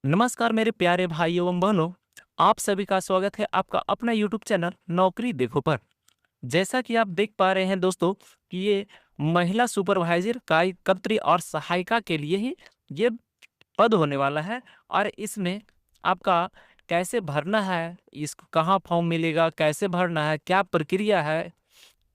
नमस्कार मेरे प्यारे भाइयों एवं बहनों। आप सभी का स्वागत है आपका अपना यूट्यूब चैनल नौकरी देखो पर। जैसा कि आप देख पा रहे हैं दोस्तों कि ये महिला सुपरवाइजर कार्यकर्त्री और सहायिका के लिए ही ये पद होने वाला है। और इसमें आपका कैसे भरना है, इसको कहाँ फॉर्म मिलेगा, कैसे भरना है, क्या प्रक्रिया है,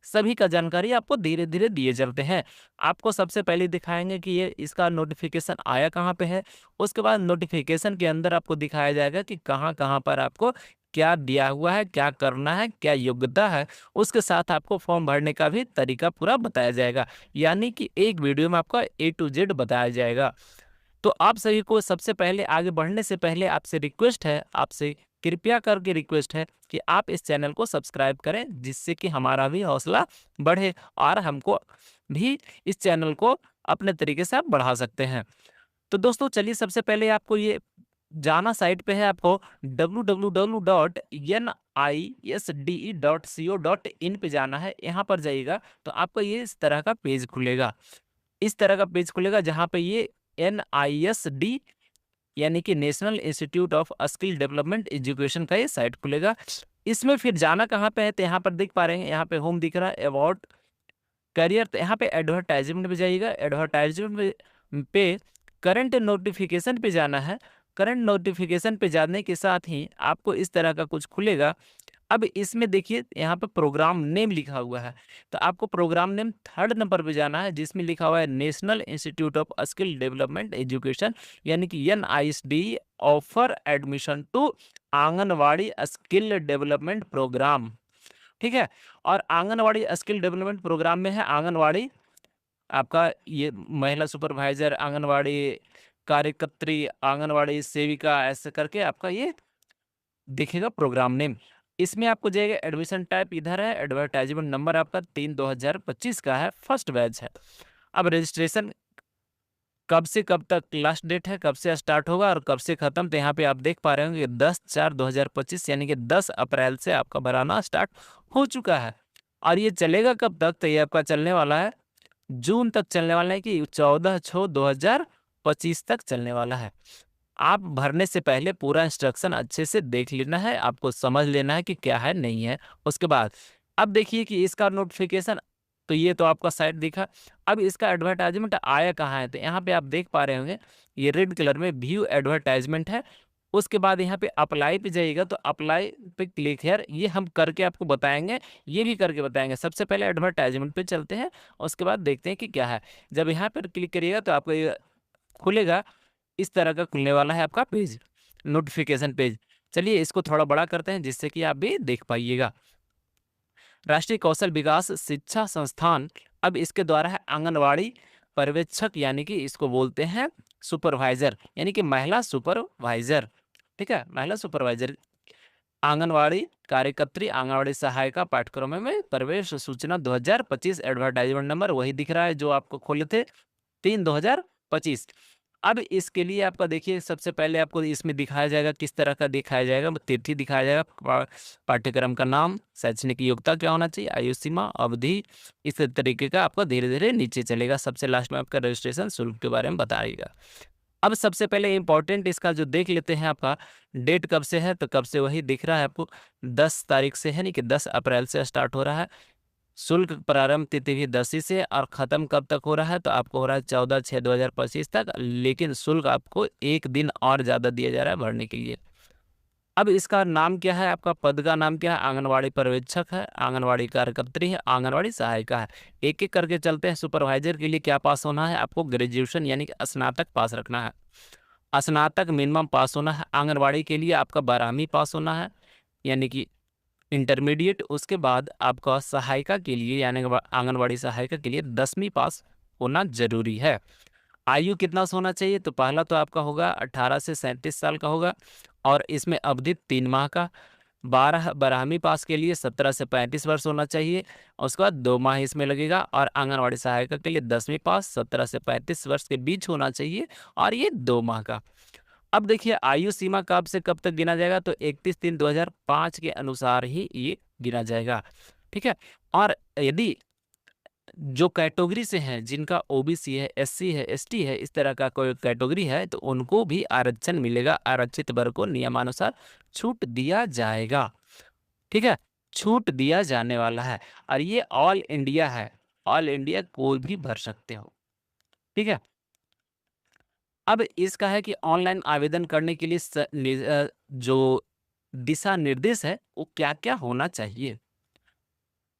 सभी का जानकारी आपको धीरे धीरे दिए चलते हैं। आपको सबसे पहले दिखाएंगे कि ये इसका नोटिफिकेशन आया कहाँ पे है। उसके बाद नोटिफिकेशन के अंदर आपको दिखाया जाएगा कि कहाँ कहाँ पर आपको क्या दिया हुआ है, क्या करना है, क्या योग्यता है। उसके साथ आपको फॉर्म भरने का भी तरीका पूरा बताया जाएगा, यानी कि एक वीडियो में आपका A to Z बताया जाएगा। तो आप सभी को सबसे पहले आगे बढ़ने से पहले आपसे रिक्वेस्ट है, आपसे कृपया करके रिक्वेस्ट है कि आप इस चैनल को सब्सक्राइब करें, जिससे कि हमारा भी हौसला बढ़े और हमको भी इस चैनल को अपने तरीके से आप बढ़ा सकते हैं। तो दोस्तों चलिए, सबसे पहले आपको ये जाना साइट पे है, आपको www.nisde.co.in पे जाना है। यहाँ पर जाइएगा तो आपको ये इस तरह का पेज खुलेगा, इस तरह का पेज खुलेगा जहाँ पे ये NISD यानी कि national institute of skill development education का ये साइट खुलेगा। इसमें फिर जाना कहाँ पे है, तो यहाँ पर देख पा रहे हैं, यहाँ पे होम दिख रहा है, अबाउट करियर। तो यहाँ पे एडवर्टाइजमेंट पे जाइएगा। एडवर्टाइजमेंट पे करंट नोटिफिकेशन पे जाना है। करंट नोटिफिकेशन पे जाने के साथ ही आपको इस तरह का कुछ खुलेगा। अब इसमें देखिए यहाँ पे प्रोग्राम नेम लिखा हुआ है, तो आपको प्रोग्राम नेम 3rd नंबर पे जाना है, जिसमें लिखा हुआ है national institute of skill development education, यानी कि NISD offer admission to anganwadi skill development programme. ठीक है। और आंगनवाड़ी स्किल डेवलपमेंट प्रोग्राम में है आंगनवाड़ी आपका ये महिला सुपरवाइजर, आंगनवाड़ी कार्यकर्त्री, आंगनवाड़ी सेविका, ऐसे करके आपका ये दिखेगा प्रोग्राम नेम। इसमें आपको जाएगा एडमिशन टाइप इधर है, एडवर्टाइजमेंट नंबर आपका 3/2025 का है, फर्स्ट बैच है। अब रजिस्ट्रेशन कब से कब तक लास्ट डेट है, कब से स्टार्ट होगा और कब से खत्म, तो यहाँ पे आप देख पा रहे होंगे 10/4/2025 यानी कि 10 अप्रैल से आपका भराना स्टार्ट हो चुका है। और ये चलेगा कब तक, तो ये आपका चलने वाला है जून तक, चलने वाला है कि 14/6/2025 तक चलने वाला है। आप भरने से पहले पूरा इंस्ट्रक्शन अच्छे से देख लेना है, आपको समझ लेना है कि क्या है नहीं है। उसके बाद अब देखिए कि इसका नोटिफिकेशन, तो ये तो आपका साइट दिखा। अब इसका एडवर्टाइजमेंट आया कहाँ है, तो यहाँ पे आप देख पा रहे होंगे ये रेड कलर में व्यू एडवर्टाइजमेंट है। उसके बाद यहाँ पे अप्लाई पे जाइएगा, तो अप्लाई पे क्लिक हेयर, ये हम करके आपको बताएंगे, ये भी करके बताएंगे। सबसे पहले एडवर्टाइजमेंट पे चलते हैं, उसके बाद देखते हैं कि क्या है। जब यहाँ पर क्लिक करिएगा तो आपको ये खुलेगा, इस तरह का खुलने वाला है आपका पेज, नोटिफिकेशन पेज। चलिए इसको थोड़ा बड़ा करते हैं जिससे कि आप भी देख पाइएगा। राष्ट्रीय कौशल विकास शिक्षा संस्थान, अब इसके द्वारा है आंगनवाड़ी पर्यवेक्षक, यानी कि इसको बोलते हैं सुपरवाइजर, यानी कि महिला सुपरवाइजर। ठीक है, महिला सुपरवाइजर, आंगनवाड़ी कार्यकर्त्री, आंगनवाड़ी सहायिका पाठ्यक्रमों में प्रवेश सूचना 2025, एडवर्टाइजमेंट नंबर वही दिख रहा है जो आपको खोले थे 3/2025। अब इसके लिए आपका देखिए, सबसे पहले आपको इसमें दिखाया जाएगा, किस तरह का दिखाया जाएगा, तिथि दिखाया जाएगा, पाठ्यक्रम का नाम, शैक्षणिक योग्यता क्या होना चाहिए, आयु सीमा, अवधि, इस तरीके का आपका धीरे धीरे नीचे चलेगा। सबसे लास्ट में आपका रजिस्ट्रेशन शुल्क के बारे में बताएगा। अब सबसे पहले इम्पोर्टेंट इसका जो देख लेते हैं, आपका डेट कब से है, तो कब से वही दिख रहा है आपको, 10 तारीख से है, यानी कि 10 अप्रैल से स्टार्ट हो रहा है। शुल्क प्रारंभ तिथि भी 10 ही से, और ख़त्म कब तक हो रहा है, तो आपको हो रहा है 14/6/2025 तक, लेकिन शुल्क आपको एक दिन और ज़्यादा दिया जा रहा है भरने के लिए। अब इसका नाम क्या है, आपका पद का नाम क्या है, आंगनवाड़ी पर्यवेक्षक है, आंगनवाड़ी कार्यकर्त्री है, आंगनवाड़ी सहायिका है। एक एक करके चलते हैं। सुपरवाइजर के लिए क्या पास होना है, आपको ग्रेजुएशन यानी कि स्नातक पास रखना है, स्नातक मिनिमम पास होना है। आंगनवाड़ी के लिए आपका 12वीं पास होना है, यानी कि इंटरमीडिएट। उसके बाद आपका सहायिका के लिए यानी आंगनवाड़ी सहायिका के लिए 10वीं पास होना जरूरी है। आयु कितना से होना चाहिए, तो पहला तो आपका होगा 18 से 37 साल का होगा, और इसमें अवधि 3 माह का। 12वीं पास के लिए 17 से 35 वर्ष होना चाहिए, और उसके बाद 2 माह इसमें लगेगा। और आंगनवाड़ी सहायिका के लिए 10वीं पास 17 से 35 वर्ष के बीच होना चाहिए, और ये 2 माह का। अब देखिए आयु सीमा कब से कब तक गिना जाएगा, तो 31/3/2005 के अनुसार ही ये गिना जाएगा। ठीक है। और यदि जो कैटेगरी से हैं, जिनका ओबीसी है, एससी है, एसटी है, इस तरह का कोई कैटेगरी है, तो उनको भी आरक्षण मिलेगा। आरक्षित वर्ग को नियमानुसार छूट दिया जाएगा। ठीक है, छूट दिया जाने वाला है और ये ऑल इंडिया है। ऑल इंडिया कोई भी भर सकते हो। ठीक है, अब इसका है कि ऑनलाइन आवेदन करने के लिए जो दिशा निर्देश है वो क्या-क्या होना चाहिए।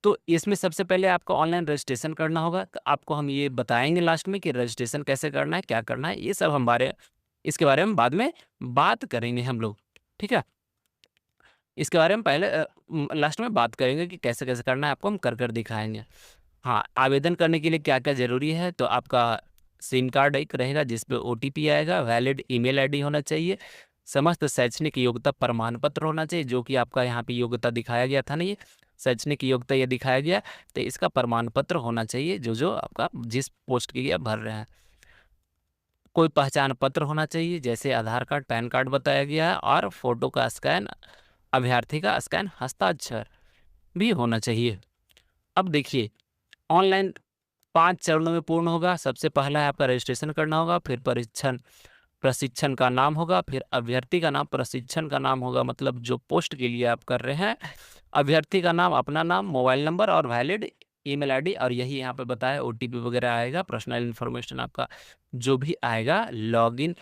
तो इसमें सबसे पहले आपको ऑनलाइन रजिस्ट्रेशन करना होगा। तो आपको हम ये बताएँगे लास्ट में कि रजिस्ट्रेशन कैसे करना है, क्या करना है, ये सब हम इसके बारे में बाद में बात करेंगे हम लोग। ठीक है? इसके बारे में पहले लास्ट में बात करेंगे कि कैसे-कैसे करना है, आपको हम कर दिखाएँगे। हाँ, आवेदन करने के लिए क्या-क्या ज़रूरी है, तो आपका सिम कार्ड एक रहेगा जिस पे ओटीपी आएगा, वैलिड ईमेल आईडी होना चाहिए, समस्त शैक्षणिक योग्यता प्रमाण पत्र होना चाहिए, जो कि आपका यहाँ पे योग्यता दिखाया गया था ना ये, शैक्षणिक योग्यता ये दिखाया गया, तो इसका प्रमाण पत्र होना चाहिए, जो आपका जिस पोस्ट के लिए आप भर रहे हैं। कोई पहचान पत्र होना चाहिए, जैसे आधार कार्ड, पैन कार्ड बताया गया है और फ़ोटो का स्कैन, अभ्यर्थी का स्कैन, हस्ताक्षर भी होना चाहिए। अब देखिए, ऑनलाइन 5 चरणों में पूर्ण होगा। सबसे पहला है आपका रजिस्ट्रेशन करना होगा, फिर प्रशिक्षण का नाम होगा, फिर अभ्यर्थी का नाम, प्रशिक्षण का नाम होगा मतलब जो पोस्ट के लिए आप कर रहे हैं, अभ्यर्थी का नाम, अपना नाम, मोबाइल नंबर और वैलिड ईमेल आईडी, और यही यहाँ पे बताया ओटीपी वगैरह आएगा, पर्सनल इन्फॉर्मेशन आपका जो भी आएगा। लॉगिन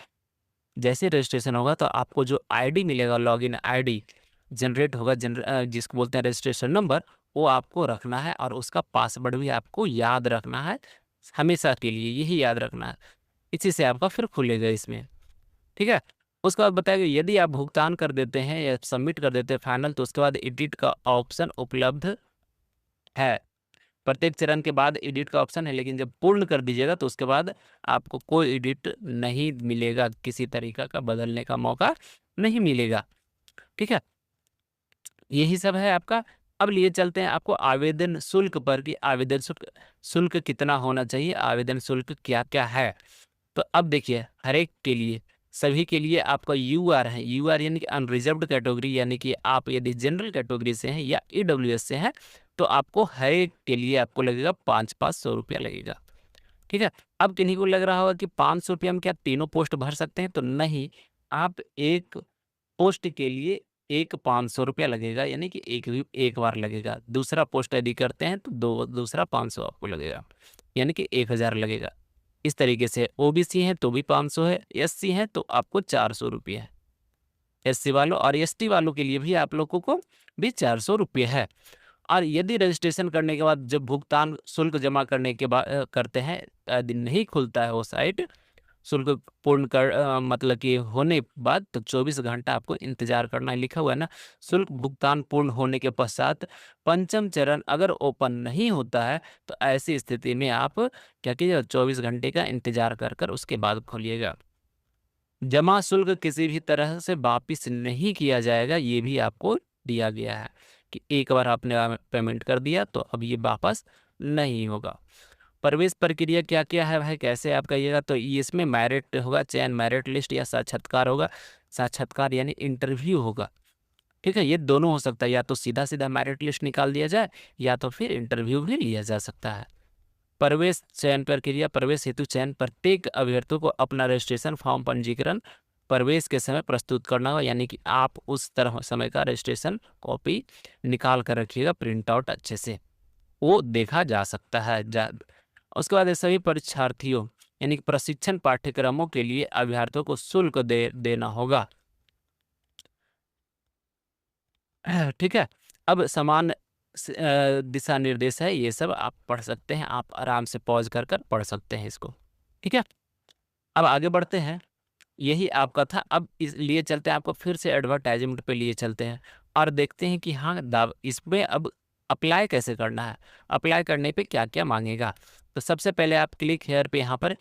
जैसे रजिस्ट्रेशन होगा तो आपको जो आईडी मिलेगा, लॉगिन आईडी जनरेट होगा, जिसको बोलते हैं रजिस्ट्रेशन नंबर, वो आपको रखना है और उसका पासवर्ड भी आपको याद रखना है, हमेशा के लिए यही याद रखना है। इसी से आपका फिर खुलेगा इसमें। ठीक है? उसके बाद बताया कि यदि आप भुगतान कर देते हैं या सबमिट कर देते हैं फाइनल, तो उसके बाद एडिट का ऑप्शन उपलब्ध है। प्रत्येक चरण के बाद एडिट का ऑप्शन है, लेकिन जब पूर्ण कर दीजिएगा तो उसके बाद आपको कोई एडिट नहीं मिलेगा, किसी तरीका का बदलने का मौका नहीं मिलेगा। ठीक है? यही सब है आपका। अब लिए चलते हैं आपको आवेदन शुल्क पर कि आवेदन शुल्क कितना होना चाहिए, आवेदन शुल्क क्या-क्या है। तो अब देखिए, हर एक के लिए, सभी के लिए आपका यूआर है। यूआर यानी कि अनरिजर्व्ड कैटेगरी, यानी कि आप यदि जनरल कैटेगरी से हैं या ईडब्ल्यूएस से हैं, तो आपको हर एक के लिए आपको लगेगा 500 रुपया लगेगा। ठीक है? अब किन्हीं को लग रहा होगा कि 500 रुपया में क्या तीनों पोस्ट भर सकते हैं? तो नहीं, आप एक पोस्ट के लिए एक 500 रुपया लगेगा, यानी कि एक बार लगेगा। दूसरा पोस्ट यदि करते हैं तो दूसरा 500 आपको लगेगा, यानी कि 1000 लगेगा। इस तरीके से ओबीसी हैं तो भी 500 है, एससी हैं तो आपको 400 रुपये है। एससी वालों और एसटी वालों के लिए भी आप लोगों को भी 400 रुपये है। और यदि रजिस्ट्रेशन करने के बाद जब भुगतान शुल्क जमा करने के बाद करते हैं, यदि नहीं खुलता है वो साइट, शुल्क पूर्ण मतलब कि होने बाद, तो 24 घंटा आपको इंतजार करना है। लिखा हुआ है ना, शुल्क भुगतान पूर्ण होने के पश्चात पंचम चरण अगर ओपन नहीं होता है, तो ऐसी स्थिति में आप क्या कीजिएगा, 24 घंटे का इंतजार कर उसके बाद खोलिएगा। जमा शुल्क किसी भी तरह से वापिस नहीं किया जाएगा, ये भी आपको दिया गया है कि एक बार आपने पेमेंट कर दिया तो अब ये वापस नहीं होगा। प्रवेश प्रक्रिया क्या-क्या है भाई, कैसे आप कहिएगा, तो इसमें मेरिट होगा, चयन मेरिट लिस्ट या साक्षात्कार होगा। साक्षात्कार यानी इंटरव्यू होगा। ठीक है? ये दोनों हो सकता है, या तो सीधा-सीधा मेरिट लिस्ट निकाल दिया जाए या तो फिर इंटरव्यू भी लिया जा सकता है। प्रवेश चयन प्रक्रिया, प्रवेश हेतु चयन, प्रत्येक अभ्यर्थियों को अपना रजिस्ट्रेशन फॉर्म पंजीकरण प्रवेश के समय प्रस्तुत करना होगा, यानी कि आप उस तरह समय का रजिस्ट्रेशन कॉपी निकाल कर रखिएगा, प्रिंट आउट अच्छे से, वो देखा जा सकता है। उसके बाद ये सभी परीक्षार्थियों यानी कि प्रशिक्षण पाठ्यक्रमों के लिए अभ्यर्थियों को शुल्क देना होगा। ठीक है? अब समान दिशा निर्देश है, ये सब आप पढ़ सकते हैं, आप आराम से पॉज़ कर पढ़ सकते हैं इसको। ठीक है? अब आगे बढ़ते हैं, यही आपका था। अब इस लिए चलते हैं, आपको फिर से एडवर्टाइज़मेंट पे लिए चलते हैं और देखते हैं कि हाँ, इसमें अब अप्लाई कैसे करना है? अप्लाई करने पे क्या-क्या माँगेगा? तो सबसे पहले आप क्लिक हियर पे यहाँ पर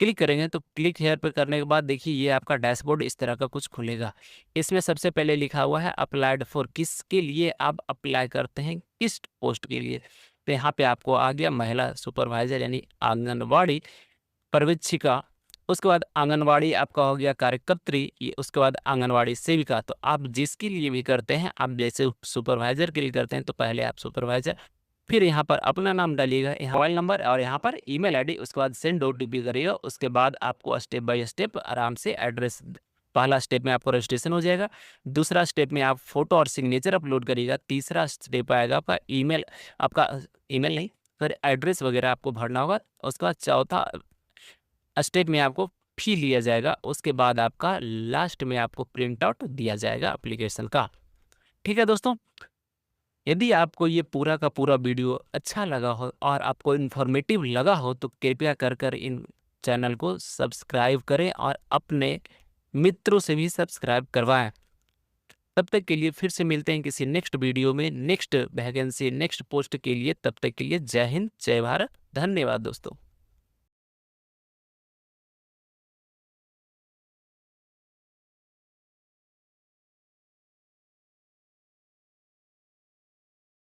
क्लिक करेंगे, तो क्लिक हियर पे करने के बाद देखिए ये आपका डैशबोर्ड इस तरह का कुछ खुलेगा। इसमें सबसे पहले लिखा हुआ है अप्लाइड फॉर, किसके लिए आप अप्लाई करते हैं, किस पोस्ट के लिए? तो यहाँ पे आपको आ गया महिला सुपरवाइज़र यानी आंगनवाड़ी पर्यवेक्षिका, उसके बाद आंगनवाड़ी आपका हो गया कार्यकर्त्री, ये उसके बाद आंगनवाड़ी सेविका। तो आप जिसके लिए भी करते हैं, आप जैसे सुपरवाइज़र के लिए करते हैं तो पहले आप सुपरवाइज़र, फिर यहाँ पर अपना नाम डालिएगा, यहाँ मोबाइल नंबर और यहाँ पर ईमेल आईडी, उसके बाद सेंड ओटीपी करिएगा। उसके बाद आपको स्टेप बाय स्टेप आराम से एड्रेस, पहला स्टेप में आपको रजिस्ट्रेशन हो जाएगा, दूसरा स्टेप में आप फोटो और सिग्नेचर अपलोड करिएगा, तीसरा स्टेप आएगा आपका ईमेल, आपका ईमेल नहीं सर एड्रेस वगैरह आपको भरना होगा। उसके बाद चौथा स्टेप में आपको फी लिया जाएगा, उसके बाद आपका लास्ट में आपको प्रिंट आउट दिया जाएगा एप्लीकेशन का। ठीक है दोस्तों, यदि आपको ये पूरा का पूरा वीडियो अच्छा लगा हो और आपको इन्फॉर्मेटिव लगा हो तो कृपया कर कर इन चैनल को सब्सक्राइब करें और अपने मित्रों से भी सब्सक्राइब करवाएं। तब तक के लिए फिर से मिलते हैं किसी नेक्स्ट वीडियो में, नेक्स्ट वैकेंसी, नेक्स्ट पोस्ट के लिए। तब तक के लिए जय हिंद, जय भारत, धन्यवाद दोस्तों।